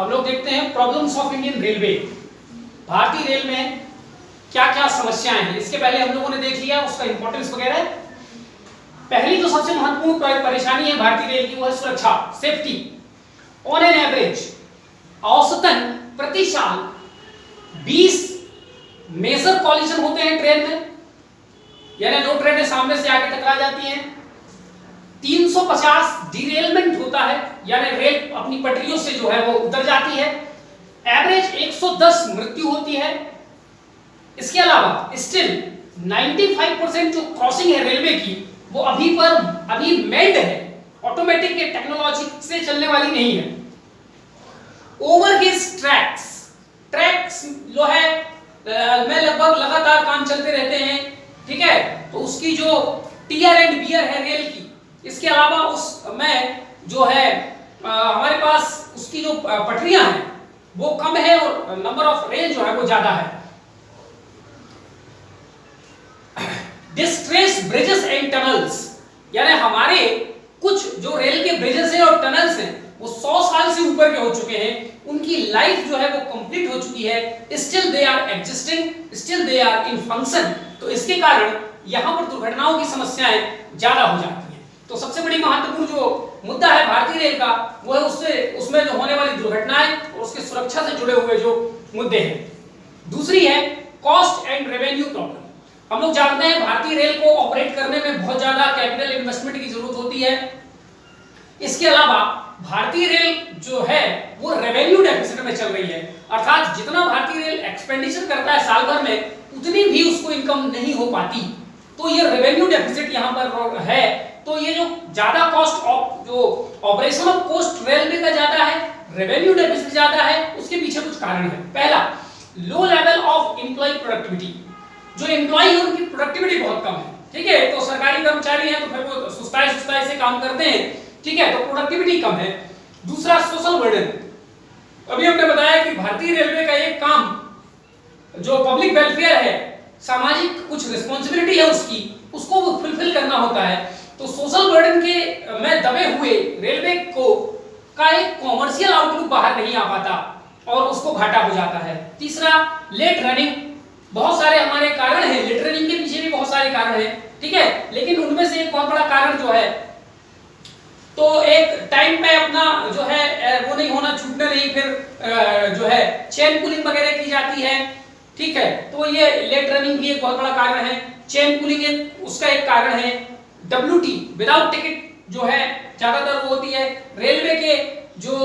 हम लोग देखते हैं प्रॉब्लम्स ऑफ इंडियन रेलवे। भारतीय रेल में क्या क्या समस्याएं हैं, इसके पहले हम लोगों ने देख लिया उसका इंपॉर्टेंस वगैरह। पहली जो सबसे महत्वपूर्ण परेशानी है भारतीय रेल की वो है सुरक्षा, सेफ्टी। ऑन एन एवरेज औसतन प्रति साल 20 मेजर कॉलिजन होते हैं ट्रेन में, यानी दो ट्रेनें सामने से आके टकरा जाती हैं। 350 डिरेलमेंट होता है, यानी रेल अपनी पटरियों से जो है वो उतर जाती है। एवरेज 110 मृत्यु होती है। इसके अलावा स्टिल 95% जो क्रॉसिंग है रेलवे की वो अभी मेड है, ऑटोमेटिक के टेक्नोलॉजी से चलने वाली नहीं है। ओवरगेज ट्रैक्स जो है में लगभग लगातार काम चलते रहते हैं, ठीक है। तो उसकी जो टीयर एंड बियर है रेल की, इसके अलावा उसमें जो है हमारे पास उसकी जो पटरियां हैं वो कम है और नंबर ऑफ रेल जो है वो ज्यादा है। डिस्ट्रेस ब्रिजेस एंड टनल्स, यानी हमारे कुछ जो रेल के ब्रिजेस हैं और टनल्स हैं वो 100 साल से ऊपर के हो चुके हैं, उनकी लाइफ जो है वो कंप्लीट हो चुकी है, still they are existing, still they are in function. तो इसके कारण यहां पर दुर्घटनाओं की समस्याएं ज्यादा हो जाती हैं। तो सबसे बड़ी महत्वपूर्ण जो मुद्दा है भारतीय रेल का वो है उसमें जो होने वाली दुर्घटनाएं और उसकी सुरक्षा से जुड़े हुए जो मुद्दे हैं। दूसरी है कॉस्ट एंड रेवेन्यू प्रॉब्लम। हम लोग जानते हैं भारतीय रेल को ऑपरेट करने में बहुत ज्यादा कैपिटल इन्वेस्टमेंट की जरूरत होती है। इसके अलावा भारतीय रेल जो है वो रेवेन्यू डेफिसिट में चल रही है, अर्थात जितना भारतीय रेल एक्सपेंडिचर करता है साल भर में उतनी भी उसको इनकम नहीं हो पाती। तो ये रेवेन्यू डेफिसिट यहां पर है। तो ये जो ज्यादा कॉस्ट ऑफ जो ऑपरेशन ऑफ कॉस्ट रेलवे का ज्यादा है, रेवेन्यू डेफिसिट ज्यादा है, उसके पीछे कुछ कारण है। पहला, low level of employ productivity. जो एम्प्लॉय है उनकी प्रोडक्टिविटी बहुत कम है, ठीक है। तो सरकारी कर्मचारी हैं तो फिर वो सुस्ताई से काम करते हैं, ठीक है, तो प्रोडक्टिविटी कम है। दूसरा, सोशल बर्डन। अभी हमने बताया कि भारतीय रेलवे का एक काम जो पब्लिक वेलफेयर है, सामाजिक कुछ रिस्पांसिबिलिटी है उसको वो फुलफिल करना होता है। तो सोशल बर्डन के में दबे हुए रेलवे का एक कॉमर्शियल आउटलुक बाहर नहीं आ पाता और उसको घाटा हो जाता है। तीसरा, लेट रनिंग। बहुत सारे हमारे कारण हैं, लेट रनिंग के पीछे भी बहुत सारे कारण हैं, ठीक है, लेकिन उनमें से एक बहुत बड़ा कारण जो है तो एक टाइम पे अपना जो है वो नहीं होना, छूटना नहीं, फिर जो है चेन पुलिंग वगैरह की जाती है, ठीक है। तो ये लेट रनिंग भी एक बहुत बड़ा कारण है। चेन पुलिंग उसका एक कारण है। WT विदाउट टिकट जो है ज्यादातर वो होती है। रेलवे के जो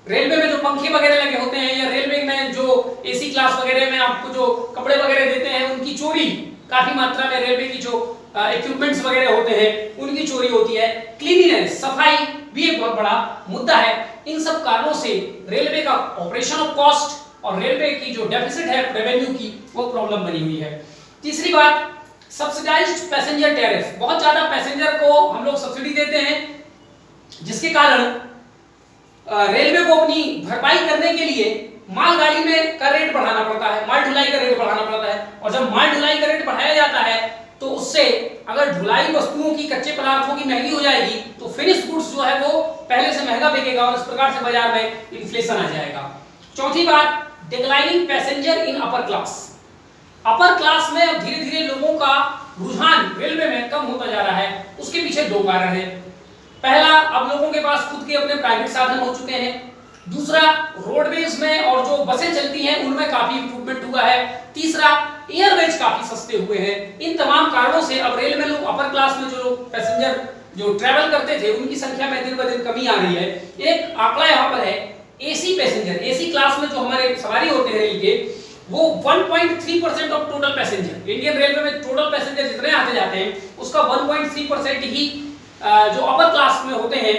रेलवे में जो पंखे वगैरह लगे होते हैं या रेलवे में जो AC क्लास वगैरह में आपको जो कपड़े वगैरह देते हैं उनकी चोरी काफी मात्रा में, रेलवे की जो इक्विपमेंट्स वगैरह होते हैं उनकी चोरी होती है। क्लीनिनेस, सफाई भी एक बहुत बड़ा मुद्दा है। इन सब कारणों से रेलवे का ऑपरेशन ऑफ कॉस्ट और रेलवे की जो डेफिसिट है रेवेन्यू की वो प्रॉब्लम बनी हुई है। तीसरी बात, सब्सिडाइज्ड पैसेंजर टैरिफ। बहुत ज्यादा पैसेंजर को हम लोग सब्सिडी देते हैं, जिसके कारण रेलवे को अपनी भरपाई करने के लिए मालगाड़ी में का रेट बढ़ाना पड़ता है, माल ढुलाई का रेट बढ़ाना पड़ता है। और जब माल ढुलाई का रेट बढ़ाया जाता है तो उससे अगर ढुलाई वस्तुओं की, कच्चे पदार्थों की महंगी हो जाएगी तो फिनिश गुड्स जो है वो पहले से महंगा बिकेगा और इस प्रकार से बाजार में इन्फ्लेशन आ जाएगा। चौथी बात, डिक्लाइनिंग पैसेंजर इन अपर क्लास। अपर क्लास में धीरे धीरे लोगों का रुझान रेलवे में कम होता जा रहा है। उसके पीछे दो कारण हैं। पहला, अब लोगों के पास खुद के अपने प्राइवेट साधन हो चुके हैं। दूसरा, रोडवेज में और जो बसें चलती हैं उनमें काफी इंप्रूवमेंट हुआ है। तीसरा, एयरवेज काफी सस्ते हुए हैं। इन तमाम कारणों से अब रेल में लोग अपर क्लास में जो लोग पैसेंजर जो ट्रेवल करते थे उनकी संख्या में दिन ब दिन कमी आ रही है। एक आंकड़ा यहाँ पर है, AC पैसेंजर, AC क्लास में जो हमारे सवारी होते हैं रेल के, वो 1.3% of total passenger, Indian railway में टोटल पैसेंजर जितने आते जाते हैं उसका 1.3% ही जो अपर क्लास में होते हैं।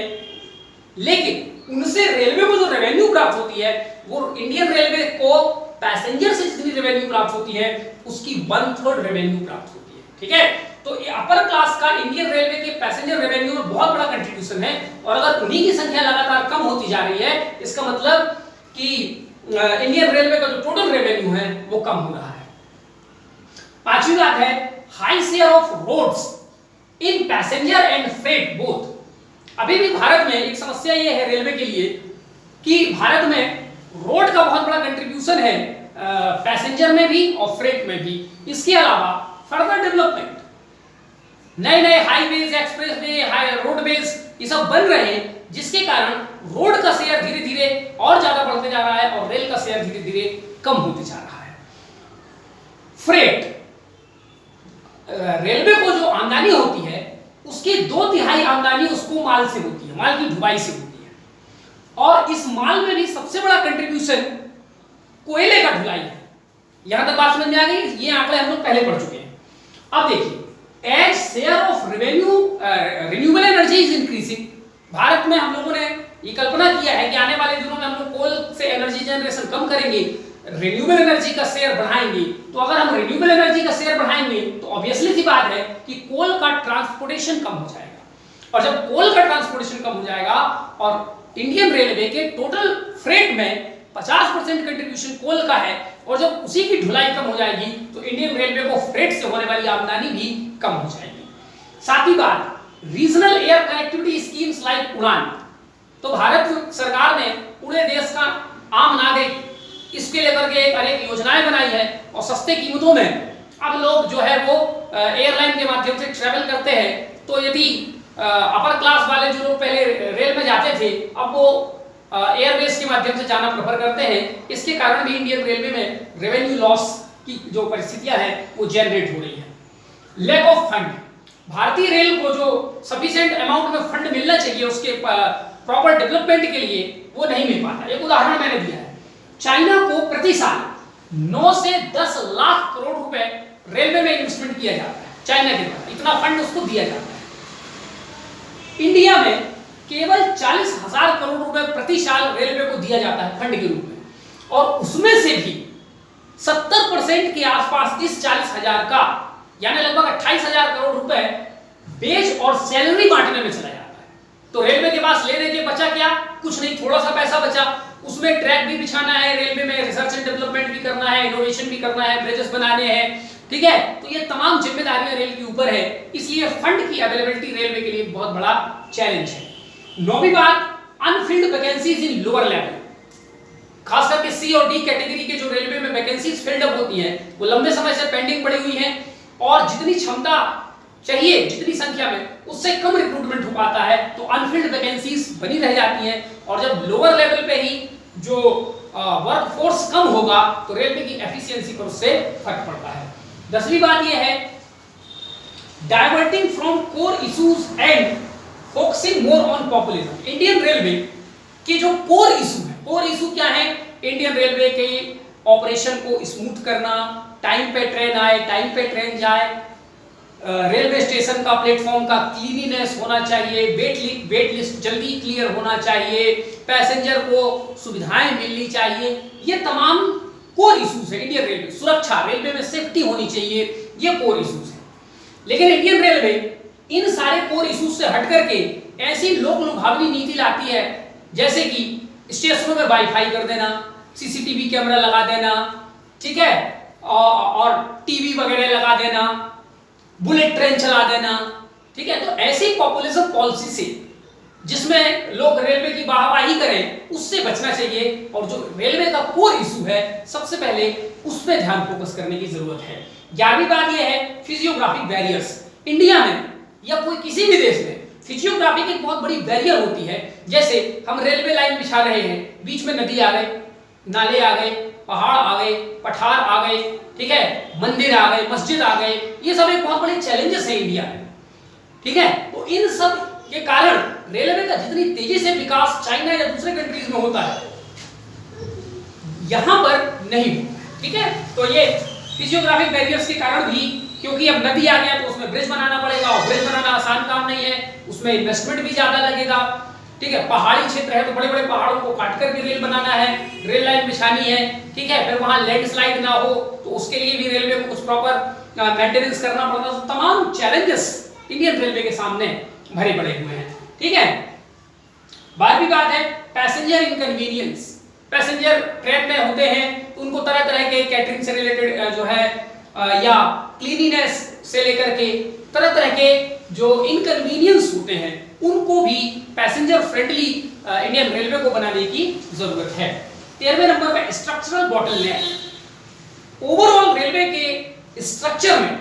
लेकिन उनसे रेलवे को जो रेवेन्यू प्राप्त होती है वो इंडियन रेलवे को पैसेंजर से जितनी रेवेन्यू प्राप्त होती है उसकी 1/3 रेवेन्यू प्राप्त होती है, ठीक है। तो ये अपर क्लास का इंडियन रेलवे के पैसेंजर रेवेन्यू में बहुत बड़ा कंट्रीब्यूशन है। और अगर उन्हीं की संख्या लगातार कम होती जा रही है, इसका मतलब कि इंडियन रेलवे का जो टोटल रेवेन्यू है वो कम हो रहा है। पांचवी बात है, high share of roads in passenger and freight both. अभी भी भारत में एक समस्या ये है रेलवे के लिए कि भारत में रोड का बहुत बड़ा कंट्रीब्यूशन है पैसेंजर में भी और फ्रेट में भी। इसके अलावा फर्दर डेवलपमेंट, नए नए हाईवेज, एक्सप्रेसवे, रोडवेज ये सब बन रहे हैं, जिसके कारण रोड का शेयर धीरे धीरे और ज्यादा बढ़ते जा रहा है और रेल का शेयर धीरे धीरे कम होते जा रहा है। फ्रेट, रेलवे को जो आमदनी होती है उसकी 2/3 आमदनी उसको माल से होती है, माल की ढुलाई से होती है, और इस माल में भी सबसे बड़ा कंट्रीब्यूशन कोयले का ढुलाई है। यहां तक बात समझ में आ गई? ये आंकड़े हम लोग पहले पढ़ चुके हैं। अब देखिए, as share of revenue renewable energy is increasing, Bharat में हम लोगों ने ये कल्पना किया है कि आने वाले दिनों में हम लोग कोल से एनर्जी जनरेशन कम करेंगे, रिन्यूएबल एनर्जी का शेयर बढ़ाएंगे। तो अगर हम रिन्यूएबल एनर्जी का शेयर बढ़ाएंगे तो ऑब्वियसली सी बात है कि कोल का ट्रांसपोर्टेशन कम हो जाएगा, और जब कोल का ट्रांसपोर्टेशन कम हो जाएगा और इंडियन रेलवे के टोटल फ्रेट में 50% कंट्रीब्यूशन कोल का है, और जब उसी की ढुलाई कम हो जाएगी तो इंडियन रेलवे को फ्रेट से होने वाली आमदनी भी कम हो जाएगी। साथ ही बात regional air connectivity schemes like उड़ान, तो भारत सरकार ने पूरे देश का आम नागरिक इसके लेकर के अनेक योजनाएं बनाई है, और सस्ते कीमतों में अब लोग जो है वो एयरलाइन के माध्यम से ट्रैवल करते हैं। तो यदि अपर क्लास वाले जो लोग पहले रेल में जाते थे, अब वो एयरवेज के माध्यम से जाना प्रेफर करते हैं। इसके कारण भी इंडियन रेलवे में रेवेन्यू लॉस की जो परिस्थितियां हैं वो जनरेट हो रही है। लैक ऑफ फंड, भारतीय रेल को जो सफिशिएंट अमाउंट में फंड मिलना चाहिए उसके प्रॉपर डेवलपमेंट के लिए, वो नहीं मिल पाता। एक उदाहरण मैंने दिया है, चाइना को प्रति साल 9 से 10 लाख करोड़ रुपए रेलवे में इन्वेस्टमेंट किया जाता है, चाइना के द्वारा इतना फंड उसको दिया जाता है। इंडिया में केवल 40,000 करोड़ रुपए प्रति साल रेलवे को दिया जाता है फंड के रूप में, और उसमें से भी 70% के आसपास इस 40,000 का यानी लगभग 28,000 करोड़ रुपए बेच और सैलरी बांटने में चला जाता है। तो रेलवे के पास लेने के बचा क्या? कुछ नहीं, थोड़ा सा पैसा बचा, उसमें ट्रैक भी बिछाना है, रेलवे में रिसर्च एंड डेवलपमेंट भी करना है, इनोवेशन भी करना है, ब्रिजेस बनाने हैं, ठीक है। तो ये तमाम जिम्मेदारियां रेल के ऊपर है, इसलिए फंड की अवेलेबिलिटी रेलवे के लिए बहुत बड़ा चैलेंज है। नौवीं बात, Anfield vacancies in lower level, खास करके सी और डी कैटेगरी के जो रेलवे में वैकेंसीज फिल्ड अप होती हैं वो लंबे समय से पेंडिंग पड़ी हुई हैं, और जितनी क्षमता चाहिए जितनी संख्या में उससे कम रिक्रूटमेंट हो पाता है, तो अनफिल्ड वैकेंसीज बनी रह जाती हैं, और जब लोअर लेवल पे ही जो वर्क फोर्स कम होगा तो रेलवे की एफिशिएंसी पर उससे फर्क पड़ता है। 10वीं बात यह है, diverting from core issues and focusing more on populism. Indian railway के जो कोर इशू है, कोर इशू क्या है? इंडियन रेलवे के ऑपरेशन को स्मूथ करना, टाइम पे ट्रेन आए, टाइम पे ट्रेन जाए, रेलवे स्टेशन का प्लेटफॉर्म का क्लीनिनेस होना चाहिए, वेट लिस्ट जल्दी क्लियर होना चाहिए, पैसेंजर को सुविधाएं मिलनी चाहिए, ये तमाम कोर इश्यूज है इंडियन रेलवे। सुरक्षा, रेलवे में सेफ्टी होनी चाहिए, ये कोर इश्यूज है। लेकिन इंडियन रेलवे इन सारे कोर इश्यूज से हट करके ऐसी लोक लुभावनी नीति लाती है, जैसे कि स्टेशनों में वाईफाई कर देना, सीसीटीवी कैमरा लगा देना, ठीक है, और टीवी वगैरह लगा देना, बुलेट ट्रेन चला देना, ठीक है। तो ऐसी पॉपुलिज्म पॉलिसी से जिसमें लोग रेलवे की वाहवाही करें, उससे बचना चाहिए, और जो रेलवे का कोर इशू है सबसे पहले उस पर ध्यान फोकस करने की जरूरत है। 11वीं बात यह है, फिजियोग्राफिक बैरियर्स। इंडिया में या कोई किसी भी देश में फिजियोग्राफी की बहुत बड़ी बैरियर होती है। जैसे हम रेलवे लाइन बिछा रहे हैं, बीच में नदी आ गई, नाले आ गए, पहाड़ आ गए, पठार आ गए, ठीक है, मंदिर आ गए, मस्जिद आ गए, ये सब एक बहुत बड़े चैलेंजेस है इंडिया में, ठीक है। तो इन सब के कारण रेलवे का जितनी तेजी से विकास चाइना या दूसरे कंट्रीज में होता है, यहां पर नहीं होता है, ठीक है। तो ये फिजियोग्राफिक बैरियर्स के कारण भी, क्योंकि अब नदी आ गया तो उसमें ब्रिज बनाना पड़ेगा, और ब्रिज बनाना आसान काम नहीं है, उसमें इन्वेस्टमेंट भी ज्यादा लगेगा, ठीक है। पहाड़ी क्षेत्र है तो बड़े बड़े पहाड़ों को काट कर भी रेल बनाना है, रेल लाइन बिछानी है, ठीक है। फिर वहां लैंडस्लाइड ना हो तो उसके लिए भी रेलवे को कुछ प्रॉपर मेंटेनेंस करना पड़ता है। तो तमाम चैलेंजेस इंडियन रेलवे के सामने भरे पड़े हुए हैं, ठीक है। 12वीं बात है, पैसेंजर इनकन्वीनियंस। पैसेंजर ट्रेन में होते हैं तो उनको तरह तरह के कैटरिंग से रिलेटेड जो है या क्लीनिनेस से लेकर के तरह तरह के जो इनकन्वीनियंस होते हैं उनको भी भी पैसेंजर फ्रेंडली इंडियन रेलवे को बनाने की जरूरत है। 13वें नंबर पे स्ट्रक्चरल बॉटलनेक। ओवरऑल रेलवे के स्ट्रक्चर में,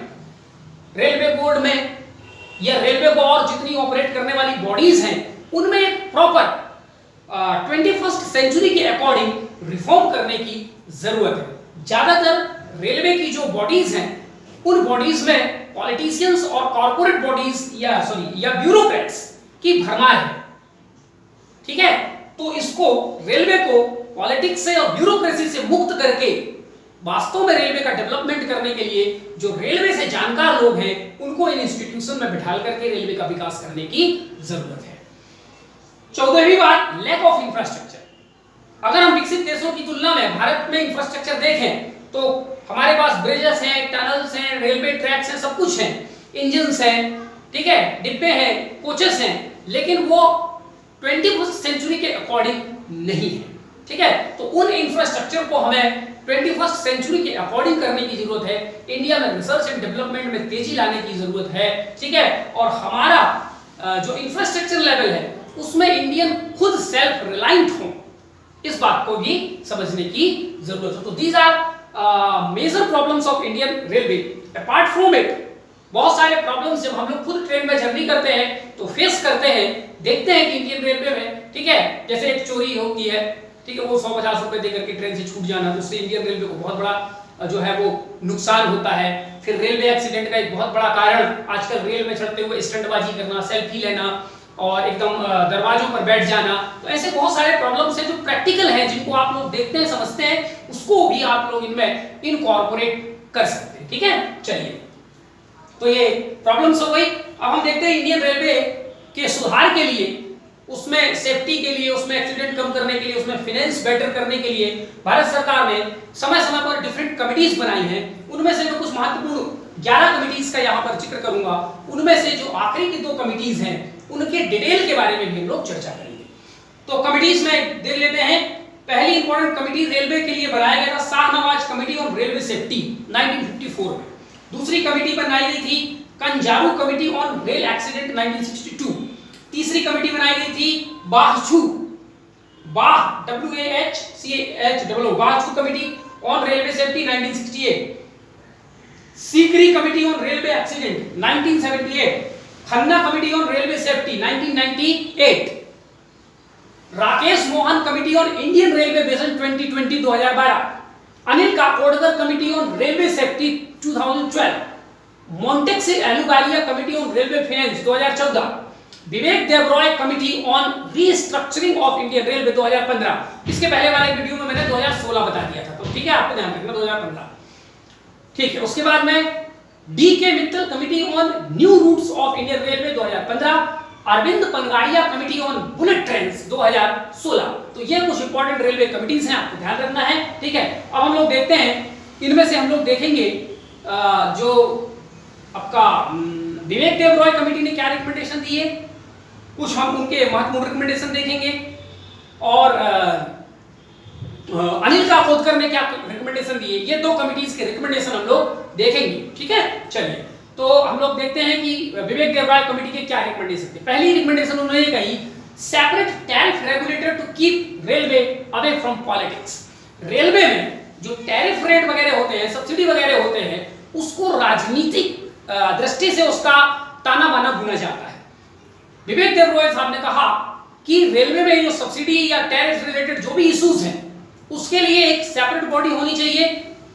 रेलवे बोर्ड में या रेलवे को और जितनी ऑपरेट करने वाली बॉडीज हैं उनमें एक प्रॉपर 21st सेंचुरी के अकॉर्डिंग रिफॉर्म करने की जरूरत है। ज्यादातर रेलवे की जो बॉडीज हैं उन बॉडीज में पॉलिटिशियंस और कॉर्पोरेट बॉडीज या ब्यूरोक्रेट्स की भरमार है, ठीक है। तो इसको रेलवे को पॉलिटिक्स से और ब्यूरोक्रेसी से मुक्त करके वास्तव में रेलवे का डेवलपमेंट करने के लिए जो रेलवे से जानकार लोग हैं उनको इन इंस्टीट्यूशन में बिठा करके रेलवे का विकास करने की जरूरत है। 14वीं बात, लैक ऑफ इंफ्रास्ट्रक्चर। अगर हम विकसित देशों की तुलना में भारत में इंफ्रास्ट्रक्चर देखें तो हमारे पास ब्रिजेस हैं, टनल्स हैं, रेलवे ट्रैक्स हैं, सब कुछ है, इंजन्स हैं, ठीक है, डिब्बे हैं, कोचेस हैं, लेकिन वो 21st सेंचुरी के अकॉर्डिंग नहीं है, ठीक है। तो उन इंफ्रास्ट्रक्चर को हमें 21st सेंचुरी के अकॉर्डिंग करने की जरूरत है। इंडिया में रिसर्च एंड डेवलपमेंट में तेजी लाने की जरूरत है, ठीक है। और हमारा जो इंफ्रास्ट्रक्चर लेवल है उसमें इंडियन खुद सेल्फ रिलायंट हो, इस बात को भी समझने की जरूरत है। तो these are major problems of Indian railway. Apart from it बहुत सारे प्रॉब्लम्स जब हम लोग खुद ट्रेन में जर्नी करते हैं तो फेस करते हैं, देखते हैं कि इंडियन रेलवे में, ठीक है, जैसे एक चोरी होती है, ठीक है, वो 150 रुपए देकर के ट्रेन से छूट जाना, तो उससे इंडियन रेलवे को बहुत बड़ा जो है वो नुकसान होता है। फिर रेलवे एक्सीडेंट का एक बहुत बड़ा कारण आजकल रेल में चढ़ते हुए स्टंटबाजी करना, सेल्फी लेना और एकदम दरवाजों पर बैठ जाना। तो ऐसे बहुत सारे प्रॉब्लम्स हैं जो प्रैक्टिकल हैं, जिनको आप लोग देखते हैं, समझते हैं, उसको भी आप लोग इनमें इनकॉर्पोरेट कर सकते हैं, ठीक है। चलिए, तो ये प्रॉब्लम्स हो गई। अब हम देखते हैं इंडियन रेलवे के सुधार के लिए, उसमें सेफ्टी के लिए, उसमें एक्सीडेंट कम करने के लिए, उसमें फाइनेंस बेटर करने के लिए भारत सरकार ने समय समय पर डिफरेंट कमिटीज बनाई हैं। उनमें से मैं कुछ महत्वपूर्ण 11 कमिटीज का यहाँ पर जिक्र करूंगा। उनमें से जो आखिरी की 2 कमिटीज हैं उनके डिटेल के बारे में भी हम लोग चर्चा करेंगे। तो कमिटीज में देख लेते हैं। पहली इंपॉर्टेंट कमिटी रेलवे के लिए बनाया गया था Shahnawaz committee on railway safety 1954 में। दूसरी कमिटी बनाई गई थी Kunzru committee on rail accident 1962। तीसरी कमिटी बनाई गई थी बाहचू committee on railway safety 1968। Sikri committee on railway accident 1978। Khanna committee on railway safety 1998। Rakesh Mohan committee on Indian railway vision 2020-2012। Anil Kakodkar committee on railway safety 2012। मोंटेक्से एलुगारिया committee on railway finance 2014। Vivek Debroy committee on restructuring of Indian railway 2015। इसके पहले वाले video में मैंने 2016 बता दिया था, तो ठीक है, आपको ध्यान रखना 2015, ठीक है। उसके बाद में D K Mittal committee on new routes of Indian railway 2015। Arvind Panagariya committee on bullet trains 2016। तो ये कुछ इंपॉर्टेंट रेलवे कमिटीज हैं, आपको ध्यान रखना है, ठीक है। अब हम लोग देखते हैं, इनमें से हम लोग देखेंगे जो आपका विवेक देवरॉय कमिटी ने क्या रिकमेंडेशन दी है, कुछ हम उनके महत्वपूर्ण रिकमेंडेशन देखेंगे, और अनिल काकोडकर ने क्या रिकमेंडेशन दिए, ये 2 कमिटीज के रिकमेंडेशन हम लोग देखेंगे, ठीक है। चलिए, तो हम लोग देखते हैं कि विवेक देवरॉय कमिटी के क्या रिकमेंडेशन थे। पहली रिकमेंडेशन उन्होंने कही, separate tariff regulator to keep railway away from politics. Railway में जो टैरिफ रेट वगैरह होते हैं, सब्सिडी वगैरह होते हैं, उसको राजनीतिक दृष्टि से उसका ताना बाना बुना जाता है। विवेक देवरॉय साहब ने कहा कि रेलवे में जो सब्सिडी या टैरिफ रिलेटेड जो भी इश्यूज हैं उसके लिए एक सेपरेट बॉडी होनी चाहिए,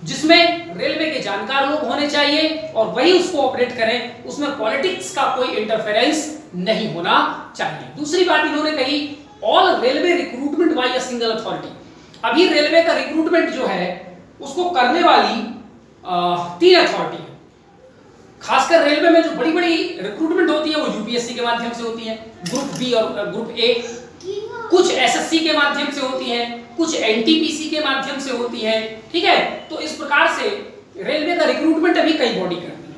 जिसमें रेलवे के जानकार लोग होने चाहिए और वही उसको ऑपरेट करें, उसमें पॉलिटिक्स का कोई इंटरफेरेंस नहीं होना चाहिए। दूसरी बात इन्होंने कही, all railway recruitment by a single authority. अभी रेलवे का रिक्रूटमेंट जो है उसको करने वाली 3 अथॉरिटी है। खासकर रेलवे में जो बड़ी बड़ी रिक्रूटमेंट होती है वो यूपीएससी के माध्यम से होती है, ग्रुप बी और ग्रुप ए, कुछ एसएससी के माध्यम से होती है, कुछ एनटीपीसी के माध्यम से होती है, ठीक है। तो इस प्रकार से रेलवे का रिक्रूटमेंट अभी कई बॉडी करती है,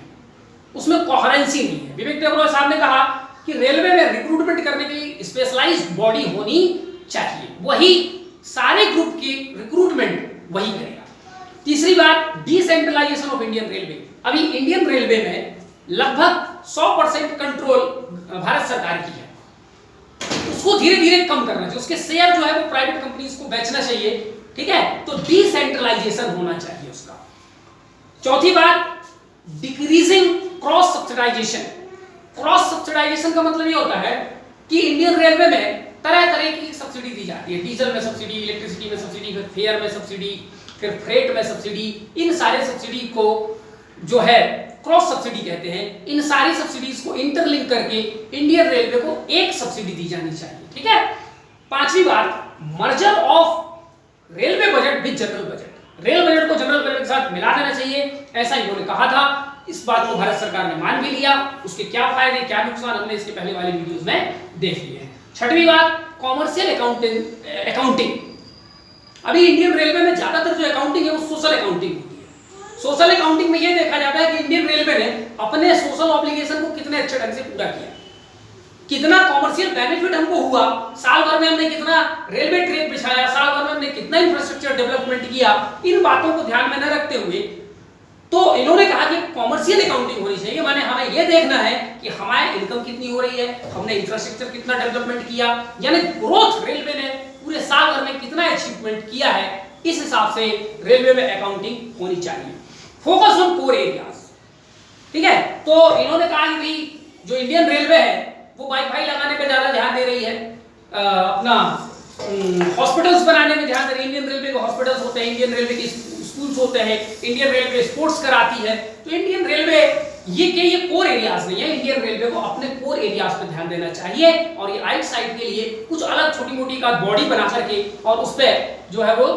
उसमें कोहेरेंसी नहीं है। विवेक देवरॉय साहब ने कहा कि रेलवे में रिक्रूटमेंट करने के लिए स्पेशलाइज्ड बॉडी होनी चाहिए, वही सारे ग्रुप की रिक्रूटमेंट वही करेगा। तीसरी बात, डिसेंट्रलाइजेशन ऑफ इंडियन रेलवे। अभी इंडियन रेलवे में लगभग 100% कंट्रोल भारत सरकार की है, उसको धीरे धीरे कम करना चाहिए, उसके शेयर जो है वो प्राइवेट कंपनीज को बेचना चाहिए, ठीक है। तो डिसेंट्रलाइजेशन होना चाहिए उसका। चौथी बात, decreasing cross subsidisation. Cross subsidisation का मतलब ये होता है कि इंडियन रेलवे में तरह तरह की सब्सिडी दी जाती है, डीजल में सब्सिडी, इलेक्ट्रिसिटी में सब्सिडी, फिर फेयर में सब्सिडी, फिर फ्रेट में सब्सिडी। इन सारे सब्सिडी को जो है क्रॉस सब्सिडी कहते हैं। इन सारी सब्सिडीज को इंटरलिंक करके इंडियन रेलवे को एक सब्सिडी दी जानी चाहिए, ठीक है। पांचवी बात, merger of railway budget with general budget. Rail budget को जनरल बजट के साथ मिला देना चाहिए, ऐसा इन्होंने कहा था। इस बात को भारत सरकार ने मान भी लिया। उसके क्या फायदे क्या नुकसान हमने इसके पहले वाले वीडियोस में देख लिए हैं। छठवीं बात, कॉमर्शियल अकाउंटिंग। अभी इंडियन रेलवे में ज्यादातर जो अकाउंटिंग है वो सोशल अकाउंटिंग होती है। सोशल अकाउंटिंग में यह देखा जाता है कि इंडियन रेलवे ने अपने सोशल ऑब्लिगेशन को कितने अच्छे ढंग से पूरा किया, कितना कॉमर्शियल बेनिफिट हमको हुआ, साल भर में हमने कितना रेलवे ट्रैक बिछाया, साल भर में हमने कितना इंफ्रास्ट्रक्चर डेवलपमेंट किया। इन बातों को ध्यान में न रखते हुए तो इन्होंने कहा कि कॉमर्शियल अकाउंटिंग होनी चाहिए, माने हमें यह देखना है कि हमारी इनकम कितनी हो रही है, हमने इंफ्रास्ट्रक्चर कितना डेवलपमेंट किया, यानी ग्रोथ रेलवे ने पूरे साल भर में कितना अचीवमेंट किया है, इस हिसाब से रेलवे में अकाउंटिंग होनी चाहिए। फोकस ऑन कोर एरियाज, ठीक है। तो इन्होंने कहा कि भाई जो इंडियन रेलवे है वो वाईफाई लगाने पे ज्यादा ध्यान दे रही है, अपना हॉस्पिटल्स बनाने में ध्यान दे रही है। इंडियन रेलवे के हॉस्पिटल्स होते हैं, इंडियन रेलवे के स्कूल्स होते हैं, इंडियन रेलवे स्पोर्ट्स कराती है। तो इंडियन रेलवे ये कोर एरियाज नहीं है, इंडियन रेलवे को अपने कोर एरियाज पे ध्यान देना चाहिए और ये राइट साइड के लिए कुछ अलग छोटी मोटी का बॉडी बना करके और उस पे जो है वो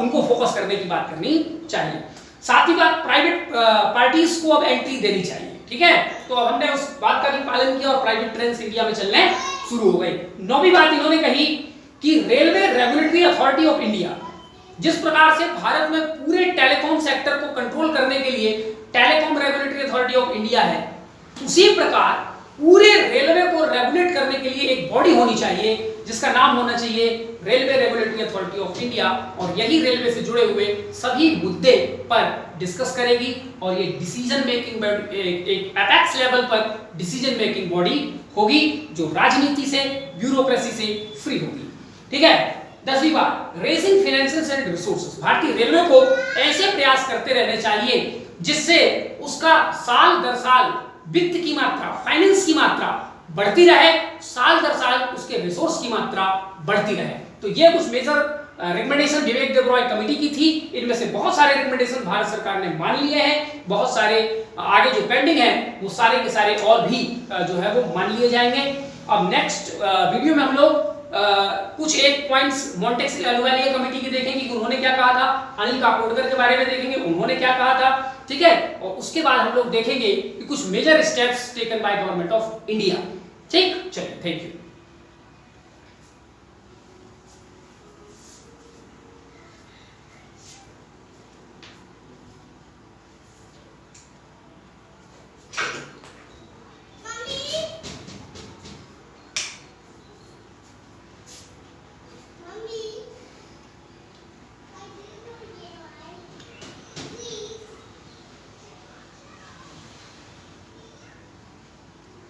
उनको फोकस करने की बात करनी चाहिए। साथ ही बात, प्राइवेट पार्टीज को अब एंट्री देनी चाहिए, ठीक है। तो अब हमने उस बात का भी पालन किया और प्राइवेट ट्रेन इंडिया में चलने शुरू हो गई। नौवीं बात इन्होंने कही कि railway regulatory authority of India, जिस प्रकार से भारत में पूरे टेलीकॉम सेक्टर को कंट्रोल करने के लिए telecom regulatory authority of India है, उसी प्रकार पूरे रेलवे को रेगुलेट करने के लिए एक बॉडी होनी चाहिए जिसका नाम होना चाहिए railway regulatory authority of India. और यही रेलवे से जुड़े हुए सभी मुद्दे पर डिस्कस करेगी और ये डिसीजन मेकिंग एक एपेक्स लेवल पर डिसीजन मेकिंग बॉडी होगी जो राजनीति से, ब्यूरोक्रेसी से फ्री होगी, ठीक है। 10वीं बात, रेजिंग फाइनेंशियल एंड रिसोर्सेज। भारतीय रेलवे को ऐसे प्रयास करते रहने चाहिए जिससे उसका साल दर साल वित्त की मात्रा, फाइनेंस की मात्रा बढ़ती रहे, साल दर साल उसके रिसोर्स की मात्रा बढ़ती रहे। तो ये कुछ मेजर रिकमेंडेशन विवेक देबरॉय कमेटी की थी। इनमें से बहुत सारे रिकमेंडेशन भारत सरकार ने मान लिए हैं, बहुत सारे आगे जो पेंडिंग हैं वो सारे के सारे और भी जो है वो मान लिए जाएंगे। अब नेक्स्ट वीडियो में हम लोग कुछ एक पॉइंट्स मॉन्टेक्स अहलुवालिया कमेटी की देखेंगे कि उन्होंने क्या कहा था, अनिल काकोडकर के बारे में देखेंगे उन्होंने क्या कहा था, ठीक है। और उसके बाद हम लोग देखेंगे कि कुछ major steps taken by government of India, ठीक। चलिए, थैंक यू।